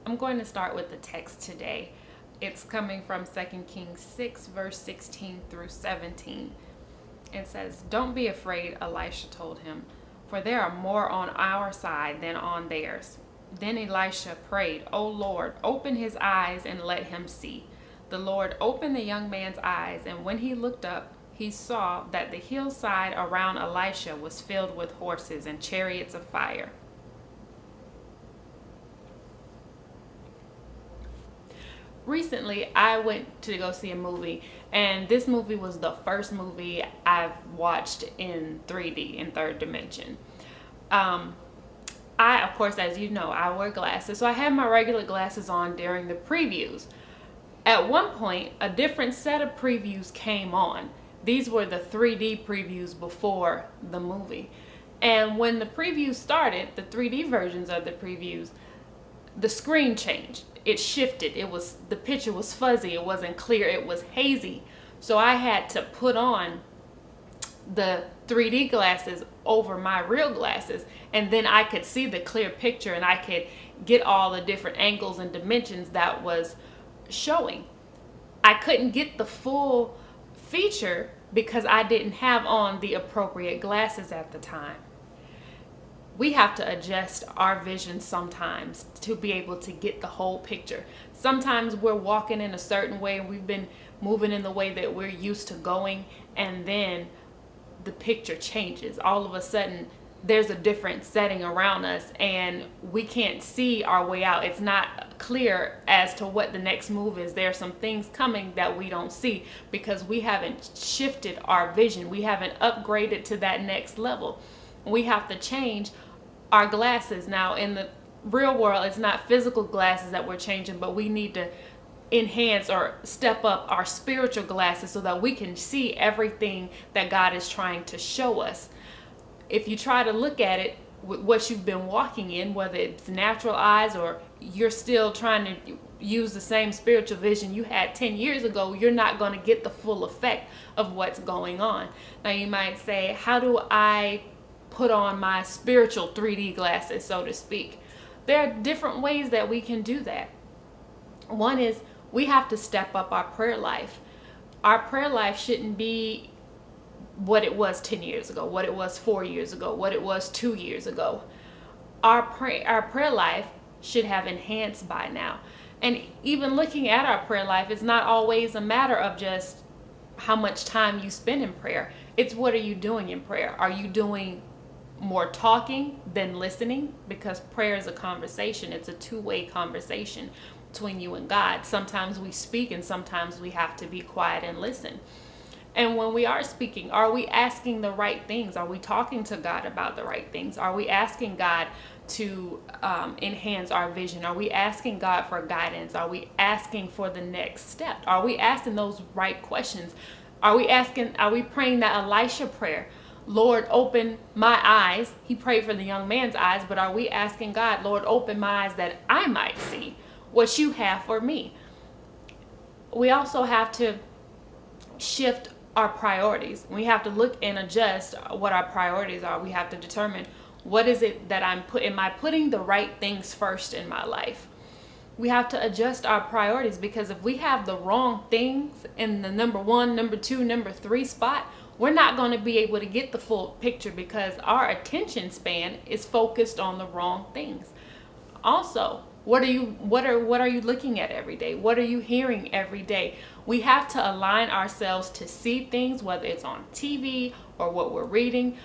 I'm going to start with the text today. It's coming from 2 Kings 6, verse 16 through 17. It says, "Don't be afraid," Elisha told him, "for there are more on our side than on theirs." Then Elisha prayed, "O Lord, open his eyes and let him see." The Lord opened the young man's eyes, and when he looked up, he saw that the hillside around Elisha was filled with horses and chariots of fire. Recently, I went to go see a movie, and this movie was the first movie I've watched in 3D, in third dimension. Of course, as you know, I wear glasses, so I had my regular glasses on during the previews. At one point, a different set of previews came on. These were the 3D previews before the movie. And when the previews started, the 3D versions of the previews, the screen changed. It shifted. The picture was fuzzy. It wasn't clear. It was hazy. So I had to put on the 3D glasses over my real glasses, and then I could see the clear picture and I could get all the different angles and dimensions that was showing. I couldn't get the full feature because I didn't have on the appropriate glasses at the time. We have to adjust our vision sometimes to be able to get the whole picture. Sometimes we're walking in a certain way and we've been moving in the way that we're used to going, and then the picture changes. All of a sudden, there's a different setting around us and we can't see our way out. It's not clear as to what the next move is. There are some things coming that we don't see because we haven't shifted our vision. We haven't upgraded to that next level. We have to change our glasses. Now, in the real world, it's not physical glasses that we're changing, but we need to enhance or step up our spiritual glasses so that we can see everything that God is trying to show us. If you try to look at it with what you've been walking in, whether it's natural eyes or you're still trying to use the same spiritual vision you had 10 years ago, you're not going to get the full effect of what's going on. Now, you might say, how do I put on my spiritual 3D glasses, so to speak? There are different ways that we can do that. One is we have to step up our prayer life. Our prayer life shouldn't be what it was 10 years ago, what it was 4 years ago, what it was 2 years ago. Our prayer life should have enhanced by now. And even looking at our prayer life, it's not always a matter of just how much time you spend in prayer. It's what are you doing in prayer? Are you doing more talking than listening? Because prayer is a conversation. It's a two-way conversation between you and God. Sometimes we speak and sometimes we have to be quiet and listen. And when we are speaking, are we asking the right things? Are we talking to God about the right things? Are we asking God to enhance our vision? Are we asking God for guidance? Are we asking for the next step? Are we asking those right questions? Are we praying that Elisha prayer? Lord, open my eyes. He prayed for the young man's eyes, but are we asking God, Lord, open my eyes that I might see what you have for me? We also have to shift our priorities. We have to look and adjust what our priorities are. We have to determine, what is it that am I putting the right things first in my life? We have to adjust our priorities, because if we have the wrong things in the number 1, number 2, number 3 spot, we're not going to be able to get the full picture because our attention span is focused on the wrong things. Also, what are you looking at every day? What are you hearing every day? We have to align ourselves to see things, whether it's on TV or what we're reading.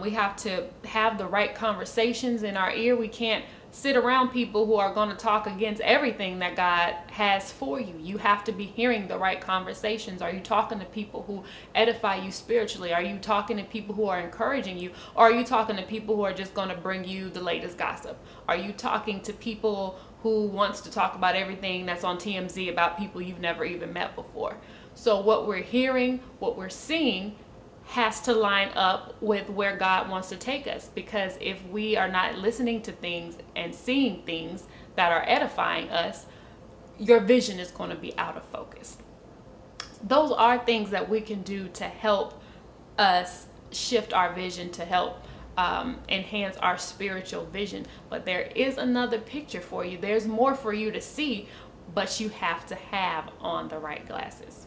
We have to have the right conversations in our ear. We can't sit around people who are going to talk against everything that God has for you. You have to be hearing the right conversations. Are you talking to people who edify you spiritually? Are you talking to people who are encouraging you? Or are you talking to people who are just going to bring you the latest gossip? Are you talking to people who wants to talk about everything that's on TMZ about people you've never even met before? So what we're hearing, what we're seeing has to line up with where God wants to take us, because if we are not listening to things and seeing things that are edifying us, your vision is going to be out of focus. Those are things that we can do to help us shift our vision, to help enhance our spiritual vision. But there is another picture for you. There's more for you to see, but you have to have on the right glasses.